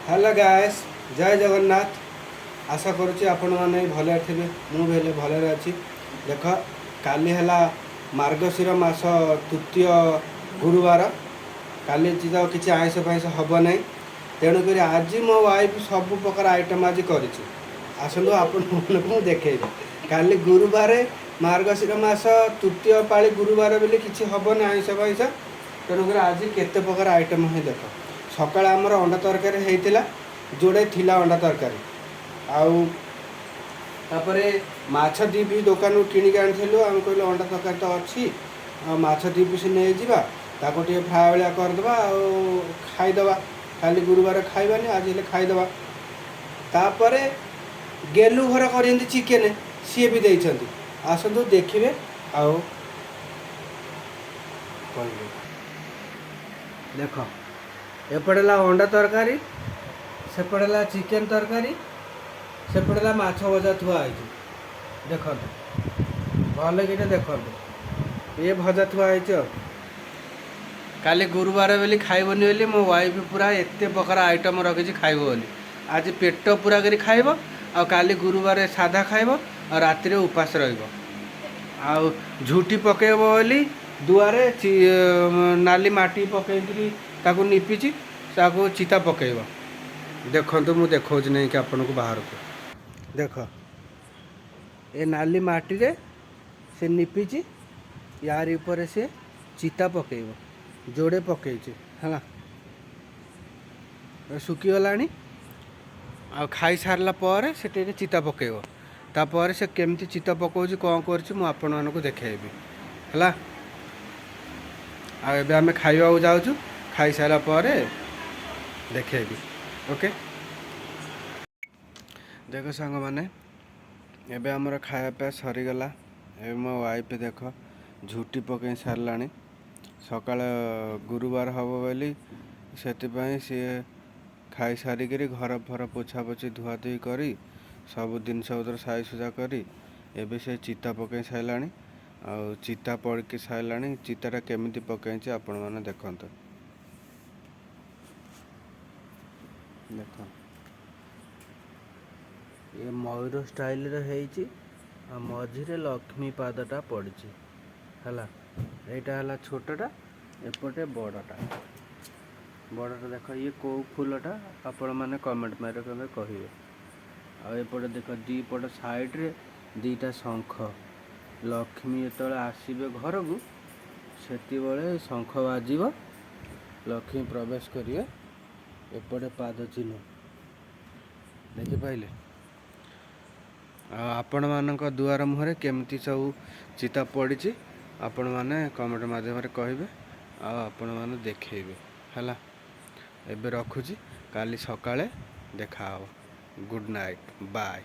Hello guys, जय जगन्नाथ। आशा करुच्ची आपण मैंने भले थे, मुझे भले अच्छी। देख काली है मार्गशीर मास तृतीय गुरुवार। काली तो किसी आईस फैंस हम ना, तेणुक आज मो वाइफ सब प्रकार आइटम आज कर आसतु आपको देखेबी। काली गुरुवार मार्गशीर मास तृतीय पाली गुरुवार बोली किसी हम ना आईस फैंस, तेणुक आज केते प्रकार आइटम है देख। सकाळ आमर अंडा तरकारी होता, जोड़े थिला अंडा तरकारी आउे माछ दी पीस दुकान किणिक आनी आम कहलु अंडा तरकारी तो अच्छी माछ दी पीस नहीं जावा ताको टे फ्राए भाया करदे खाईदे। खाली गुरुवार खाइबानी आज हेल्ले खाईदे। तापर गेलु घर कर चिकेन सी भी देते आसतु देखिए। आओ देख एपटेला अंडा तरकारी, सेपटेला चिकेन तरकारी, सेपटेला माछ भजा थुआई। देख भल कि देख ये भजा थुआई। काली गुरुवार बोली खाइबनी बोली मो वाइफ पूरा एत प्रकार आइटम रखी खाइब बोली। आज पेट पूरा कर खाइब आ काली गुरुवार साधा खाइब आ राति उपास रही। झूठी पकेब बोली दुआरे नाली माटी पकईकरी ताकू निपिची ताकू चिता पकेब। देखो मु देखा नहीं कि आपन को बाहर को देख ए नाली माटी रे से निपिची यार ऊपर से चिता पकेब जोड़े पकई है सुखीगला आ खाई सारला पर से चिता पकेब। तापर से केमती चिता पकाउछि कौन कर देखेबी है। आम खाइबा जाऊँ खाई सारा पर देखेबी। ओके देख सांग मैंने एबे आमर खायापी सरीगला। ए मो वाइफ देख झूठी पकई सारा सका गुरुवार हम बोली से सी खाई सारिक घर फर पोछा पोछी धुआ धुई कर सब जिनस पतर साई सुजा कर एबे से चिता पकई सारा आ चिता पड़की सारा। चिताटा केमिति पकई आपण मैंने देखते देख ये मयूर स्टाइल रे मझिरे लक्ष्मी पादटा पड़ी है। यहाँ है छोटा एपटे बड़टा बड़टा देख ये कौ फूलटा आपण मैंने कमेंट मारे कहे। आएपटे देख दीपट साइड्रे दीटा शंख लक्ष्मी जो आसवे घर को से शंख बाजब लक्ष्मी प्रवेश करेंगे। एपटे पाद चिन्ह देखिपारे आपण मानक दुआर मुहर केमती सब चिता पड़ी आपण मैंने कमेंट माध्यम कहे आपण मैंने देखेबे है। एबे रखुची काली सकाळे देखा। Good night bye.